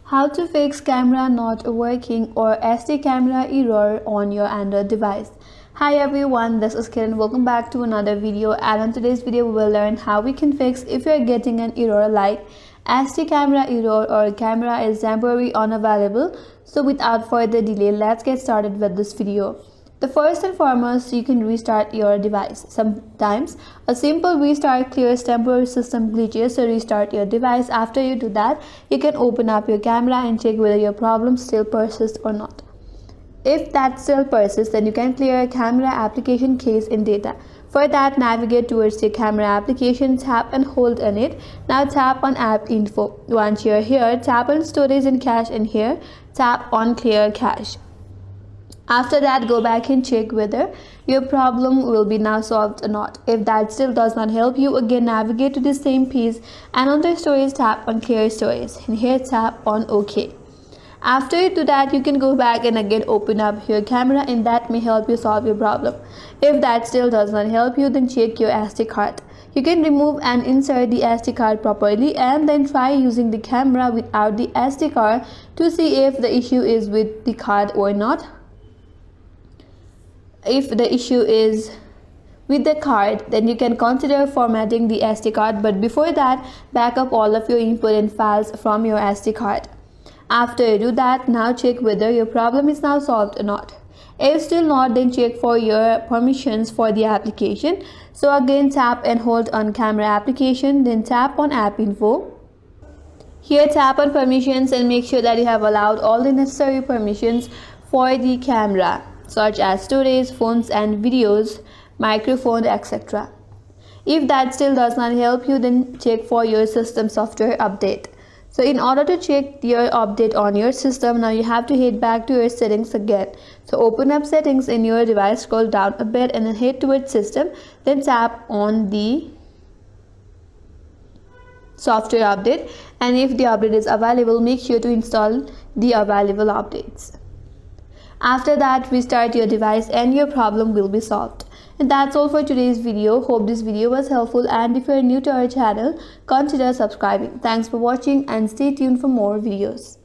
How to fix camera not working or SD camera error on your Android device. Hi everyone, this is Kiran. Welcome back to another video, and in today's video we will learn how we can fix if you're getting an error like SD camera error or camera is temporarily unavailable. So without further delay, let's get started with this video. The first and foremost, you can restart your device. Sometimes a simple restart clears temporary system glitches, so restart your device. After you do that, you can open up your camera and check whether your problem still persists or not. If that still persists, then you can clear a camera application case in data. For that, navigate towards your camera application, tap and hold on it. Now tap on app info. Once you're here, tap on storage and cache, and here tap on clear cache. After that, go back and check whether your problem will be now solved or not. If that still does not help you, again navigate to the same page and under storage tap on clear storage, and here tap on OK. After you do that, you can go back and again open up your camera, and that may help you solve your problem. If that still does not help you, then check your SD card. You can remove and insert the SD card properly and then try using the camera without the SD card to see if the issue is with the card or not. If the issue is with the card, then you can consider formatting the SD card, but before that, back up all of your important files from your SD card. After you do that, now check whether your problem is now solved or not. If still not, then check for your permissions for the application. So again, tap and hold on camera application, then tap on app info. Here tap on permissions and make sure that you have allowed all the necessary permissions for the camera, such as storage, phones and videos, microphone, etc. If that still does not help you, then check for your system software update. So in order to check your update on your system, now you have to head back to your settings again. So open up settings in your device, scroll down a bit and then head towards system, then tap on the software update, and if the update is available, make sure to install the available updates. After that, restart your device and your problem will be solved. And that's all for today's video. Hope this video was helpful, and if you're new to our channel, consider subscribing. Thanks for watching and stay tuned for more videos.